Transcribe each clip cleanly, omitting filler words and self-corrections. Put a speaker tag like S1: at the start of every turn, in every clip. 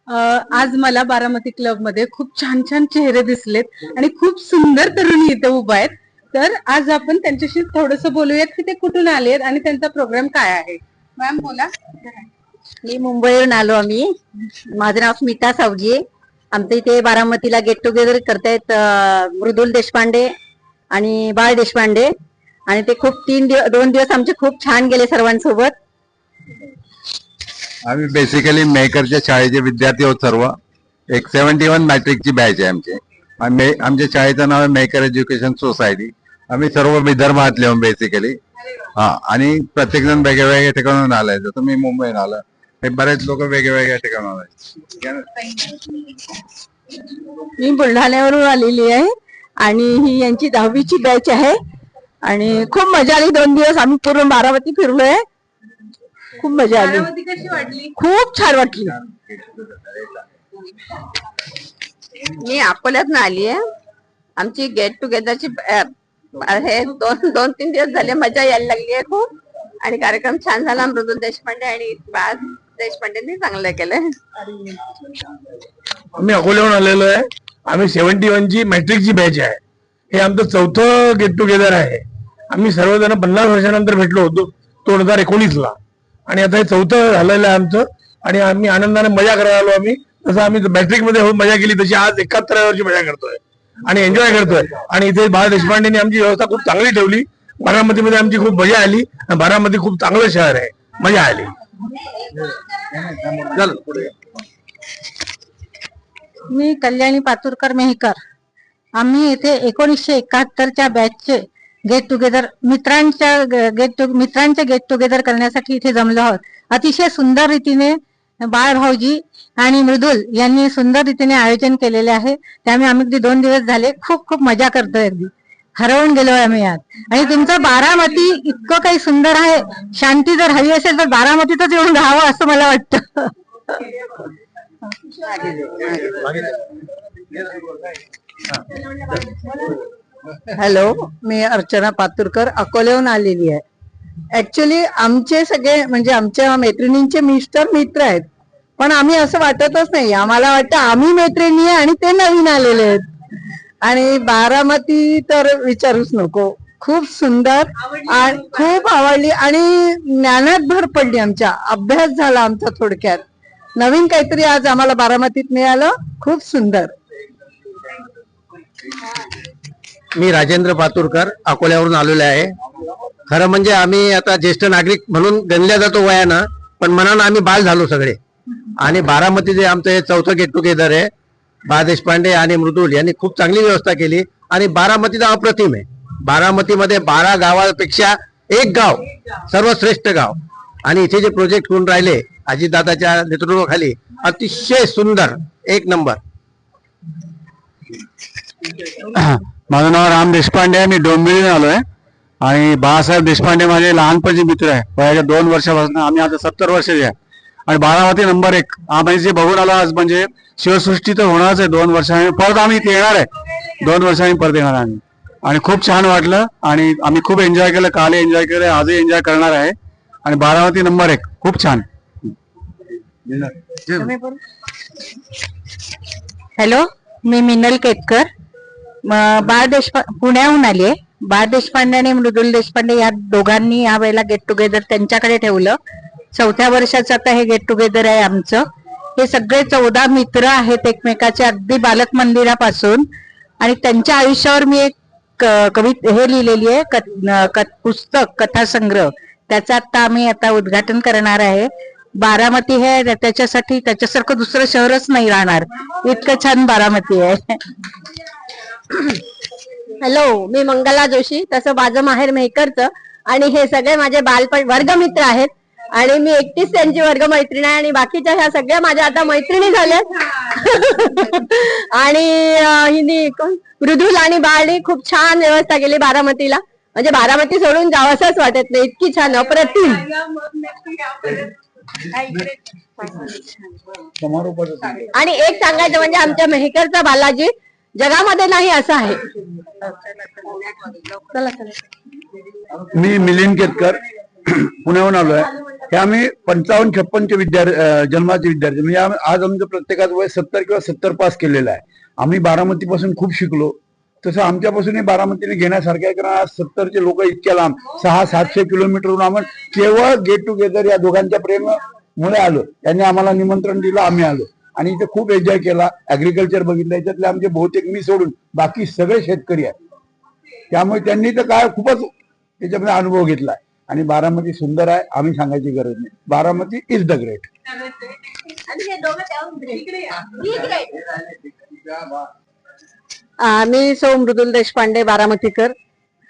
S1: आज मला बारामती क्लब मध्ये खूप छान छान चेहरे दिसलेत आणि खूप सुंदर तरुणी इथे उभा आहेत. तर आज आपण त्यांच्याशी थोडस बोलूयात की ते कुठून आलेत आणि त्यांचा प्रोग्राम काय आहे. मॅम बोला.
S2: मी मुंबईवरून आलो आम्ही. माझं नाव स्मिता सावजी. आमच्या इथे बारामतीला गेट टुगेदर करतायत मृदुल देशपांडे आणि बाळ देशपांडे, आणि ते खूप 2 दिवस आमचे खूप छान गेले सर्वांसोबत.
S3: आम्ही बेसिकली मेकरच्या शाळेचे विद्यार्थी आहोत सर्व. एक 71 मॅट्रिकची बॅच आहे आमची. आमच्या शाळेचं नाव आहे मेकर एज्युकेशन सोसायटी. आम्ही सर्व विदर्भातले आहोत बेसिकली. आणि प्रत्येक जण वेगळ्या वेगळ्या ठिकाणून आलाय. जसं मी मुंबईत आलं, हे बरेच लोक वेगळ्या वेगळ्या ठिकाणून आले.
S2: मी बुलढाण्यावरून आलेली आहे आणि ही यांची 10वीची बॅच आहे आणि खूप मजा आली. 2 दिवस आम्ही पूर्ण बारामती फिरलोय. खूप मजा आली.
S1: बारामती कशी वाटली?
S2: खूप छान वाटली.
S4: मी अकोल्यातून आली आहे. आमची गेट टुगेदरची हे 2-3 दिवस झाले. मजा यायला लागली आहे खूप, आणि कार्यक्रम छान झाला. मृदुल देशपांडे आणि बाळ देशपांडेंनी चांगलं केलंय.
S5: आम्ही अकोल्याहून आलेलो आहे. आम्ही 71 ची मॅट्रिकची बॅच आहे. हे आमचं 4थं गेट टुगेदर आहे. आम्ही सर्वजण 50 वर्षानंतर भेटलो होतो 2019ला, आणि आता हे 4थं झालेलं आहे आमचं. आणि आम्ही आनंदाने मजा करायला आलो. आम्ही जसं आम्ही मॅट्रिक मध्ये मजा केली तशी आज 71 वर्षी मजा करतोय आणि एन्जॉय करतोय. आणि इथे बाळ देशपांडेंनी आमची व्यवस्था खूप चांगली ठेवली. बारामतीमध्ये आमची खूप मजा आली. बारामती खूप चांगलं शहर आहे. मजा आली.
S2: मी कल्याणी पातुरकर मेहकर. आम्ही इथे 1971च्या बॅचचे गेट टुगेदर मित्रांचे गेट टुगेदर करण्यासाठी इथे जमलो आहोत. अतिशय सुंदर रीतीने बाळ भाऊजी आणि मृदुल यांनी सुंदर रीतीने आयोजन केलेले आहे. त्यामुळे आम्ही अगदी 2 दिवस झाले खूप खूप मजा करतोय. अगदी हरवून गेलोय आम्ही यात. आणि तुमचं बारामती इतकं काही सुंदर आहे. शांती जर हवी असेल तर बारामतीतच येऊन राहावं असं मला वाटतं.
S4: हॅलो, मी अर्चना पातुरकर अकोल्याहून आलेली आहे. ऍक्च्युली आमचे सगळे म्हणजे आमच्या मैत्रिणींचे मित्र आहेत, पण आम्ही असं वाटतच नाही. आम्हाला वाटतं आम्ही मैत्रिणी आहे आणि ते नवीन आलेले आहेत. आणि बारामती तर विचारूच नको. खूप सुंदर आणि खूप आवडली आणि ज्ञानात भर पडली. आमच्या अभ्यास झाला आमचा. थोडक्यात नवीन काहीतरी आज आम्हाला बारामतीत मिळालं. खूप सुंदर.
S6: मी राजेंद्र पातुरकर अकोल्यावरून आलेलो आहे. खरं म्हणजे आम्ही आता ज्येष्ठ नागरिक म्हणून गणल्या जातो वयानं, पण मनानं आम्ही बाल झालो सगळे. आणि बारामतीचे आमचं हे 4थं गेट टुगेदर आहे. बा देशपांडे आणि मृदुल यांनी खूप चांगली व्यवस्था केली. आणि बारामतीचा अप्रतिम आहे. बारामतीमध्ये 12 गावापेक्षा एक गाव सर्वश्रेष्ठ गाव. आणि इथे जे प्रोजेक्ट होऊन राहिले अजितदादाच्या नेतृत्वाखाली अतिशय सुंदर, एक नंबर.
S5: माझं नाव राम देशपांडे आहे. मी डोंबिवलीहून आलोय. आणि बाळासाहेब देशपांडे माझे लहानपणचे मित्र आहे. वयाच्या 2 वर्षापासून. आम्ही आता 70 वर्षाचे आहे. आणि बारामती नंबर 1 आम्ही जे बघून आलो आज, म्हणजे शिवसृष्टी तर होणारच आहे. 2 वर्षांनी परत आम्ही इथे येणार आहे. 2 वर्षांनी परत येणार आम्ही. आणि खूप छान वाटलं आणि आम्ही खूप एन्जॉय केलं. काल एन्जॉय केलं, आजही एन्जॉय करणार आहे. आणि बारामती नंबर 1 खूप छान.
S2: हॅलो, मी मिनल केतकर. पुण्याहून आली आहे. बाळ देशपांडे आणि मृदुल देशपांडे या दोघांनी या वेळेला गेट टुगेदर त्यांच्याकडे ठेवलं. 4थ्या वर्षाचं आता हे गेट टुगेदर आहे आमचं. हे सगळे 14 मित्र आहेत एकमेकाचे, अगदी बालक मंदिरापासून. आणि त्यांच्या आयुष्यावर मी एक हे लिहिलेली आहे, पुस्तक कथासंग्रह. त्याचं आता उद्घाटन करणार आहे. बारामती हे त्याच्यासाठी त्याच्यासारखं दुसरं शहरच नाही राहणार, इतकं छान बारामती आहे.
S4: हॅलो, मी मंगला जोशी. तसं माझं माहेर मेहकरचं. आणि हे सगळे माझे बालपण वर्गमित्र आहेत. आणि मी एकटीच त्यांची वर्गमैत्रीण आहे. आणि बाकीच्या ह्या सगळ्या माझ्या आता मैत्रिणी झाल्यात. आणि हिनी मृदुल आणि बाळनी खूप छान व्यवस्था केली बारामतीला. म्हणजे बारामती सोडून जावंसंच वाटत नाही, इतकी छान अप्रतिम. आणि एक सांगायचं म्हणजे आमच्या मेहकरचा बालाजी जगामध्ये नाही असं आहे.
S5: मी मिलिंद केतकर पुण्याहून आलोय. हे आम्ही 55-56 जन्माचे विद्यार्थी म्हणजे आज आमचं प्रत्येकाचं वय 70 किंवा 70 पास केलेलं आहे. आम्ही बारामतीपासून खूप शिकलो. तसं आमच्यापासूनही बारामतीने घेण्यासारखं आहे, कारण आज 70चे लोक इतक्या लांब 600-700 किलोमीटरवरून आम्ही केवळ गेट टुगेदर या दोघांच्या प्रेमामुळे आलो. त्यांनी आम्हाला निमंत्रण दिलं, आम्ही आलो आणि इथे खूप एन्जॉय केला. ऍग्रिकल्चर बघितलं. याच्यातले आमचे बहुतेक मी सोडून बाकी सगळे शेतकरी आहेत. त्यामुळे त्यांनी तर काय खूपच त्याच्यामध्ये अनुभव घेतलाय. आणि बारामती सुंदर आहे, आम्ही सांगायची गरज नाही. Baramati is the great.
S4: मी सौ मृदुल देशपांडे बारामतीकर.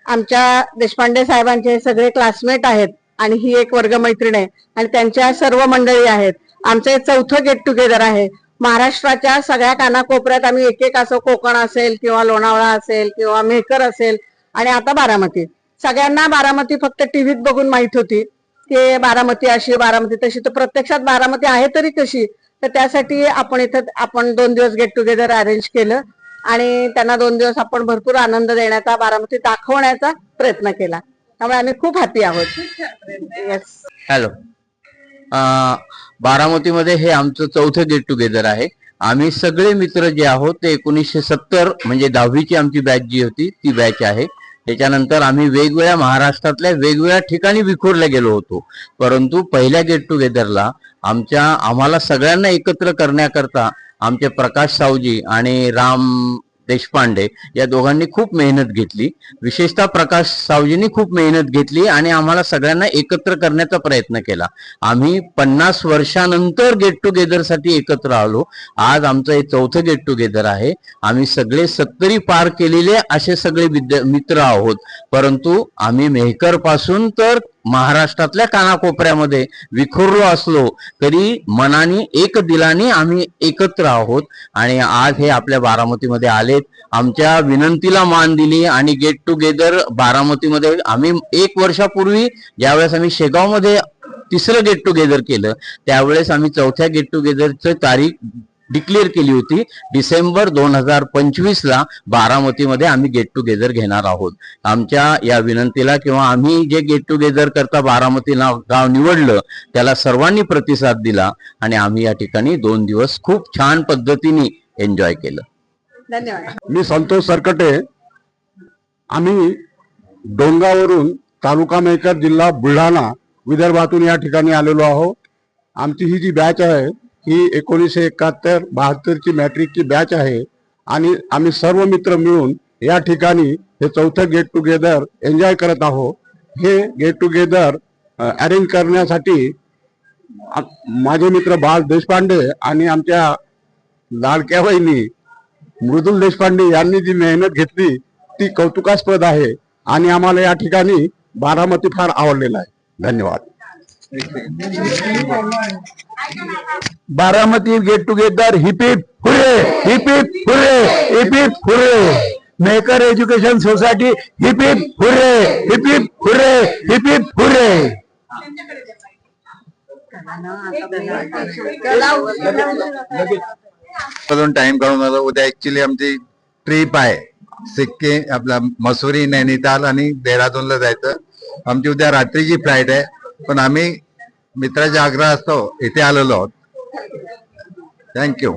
S4: आमच्या देशपांडे साहेबांचे सगळे क्लासमेट आहेत आणि ही एक वर्गमैत्रीण आहे आणि त्यांच्या सर्व मंडळी आहेत. आमचं हे 4थं गेट टुगेदर आहे. महाराष्ट्राच्या सगळ्या कानाकोपऱ्यात आम्ही एक असो, कोकण असेल किंवा लोणावळा असेल किंवा मेहकर असेल आणि आता बारामती. सगळ्यांना बारामती फक्त टीव्हीत बघून माहित होती की बारामती अशी बारामती तशी, तर प्रत्यक्षात बारामती आहे तरी कशी. तर त्यासाठी आपण 2 दिवस गेट टुगेदर अरेंज केलं आणि त्यांना 2 दिवस आपण भरपूर आनंद देण्याचा, बारामती दाखवण्याचा प्रयत्न केला. त्यामुळे आम्ही खूप हॅपी आहोत. येस.
S7: हॅलो. बारामतीमध्ये हे आमचं 4थं गेट टुगेदर आहे. आम्ही सगळे मित्र जे आहोत ते 1970 म्हणजे 10वीची आमची बॅच जी होती ती बॅच आहे. त्याच्यानंतर आम्ही वेगवेगळ्या महाराष्ट्रातल्या वेगवेगळ्या ठिकाणी विखुरले गेलो होतो. परंतु पहिल्या गेट टुगेदरला आम्हाला सगळ्यांना एकत्र करण्याकरता आमचे प्रकाश सावजी आणि राम देशपांडे या दोघांनी खूप मेहनत घेतली. विशेषतः प्रकाश सावजींनी खूप मेहनत घेतली आणि आम्हाला सगळ्यांना एकत्र करण्याचा प्रयत्न केला. आम्ही 50 वर्षानंतर गेट टुगेदर साठी एकत्र आलो. आज आमचं हे 4थं गेट टुगेदर आहे. आम्ही सगळे 70 पार केलेले असे सगळे मित्र आहोत. परंतु आम्ही मेहकर पासून तर महाराष्ट्रातल्या कानाकोपऱ्यामध्ये विखुरलो असलो तरी मनाने एक दिलाने आम्ही एकत्र आहोत आणि आज हे आपल्या बारामतीमध्ये आलेत. आमच्या विनंतीला मान दिली आणि गेट टुगेदर बारामतीमध्ये आम्ही 1 वर्षापूर्वी ज्यावेळेस आम्ही शेगावमध्ये 3रं गेट टुगेदर केलं त्यावेळेस आम्ही 4थ्या गेट टुगेदरची तारीख डिक्लेअर केली होती. डिसेंबर 2025ला बारामतीमध्ये आम्ही गेट टुगेदर घेणार आहोत. आमच्या या विनंतीला किंवा आम्ही जे गेट टुगेदर करता बारामती गाव निवडलं त्याला सर्वांनी प्रतिसाद दिला आणि आम्ही या ठिकाणी 2 दिवस खूप छान पद्धतीने एन्जॉय केलं.
S4: धन्यवाद.
S5: मी संतोष सरकटे. आम्ही डोंगावरून तालुका मेहकर जिल्हा बुलढाणा विदर्भातून या ठिकाणी आलेलो आहोत. आमची ही जी बॅच आहे ही 1971-72ची मॅट्रिकची बॅच आहे आणि आम्ही सर्व मित्र मिळून या ठिकाणी हे 4थं गेट टुगेदर एन्जॉय करत आहोत. हे गेट टुगेदर अरेंज करण्यासाठी माझे मित्र बाल देशपांडे आणि आमच्या लाडक्या बहिणी मृदुल देशपांडे यांनी जी मेहनत घेतली ती कौतुकास्पद आहे आणि आम्हाला या ठिकाणी बारामती फार आवडलेला आहे. धन्यवाद. Baramati get together heap heap hurray, heap heap hurray, heap heap hurray. Maker education society heap heap hurray, heap heap hurray, heap heap hurray.
S3: Time काढून आलो. उद्या ऍक्च्युली आमची ट्रिप आहे. सिक्कीम आपला मसुरी, नैनिताल आणि देहरादूनला जायचं. आमची उद्या रात्रीची फ्लाईट आहे पण आम्ही मित्राच्या आग्रह असतो इथे आलेलो आहोत. थँक्यू.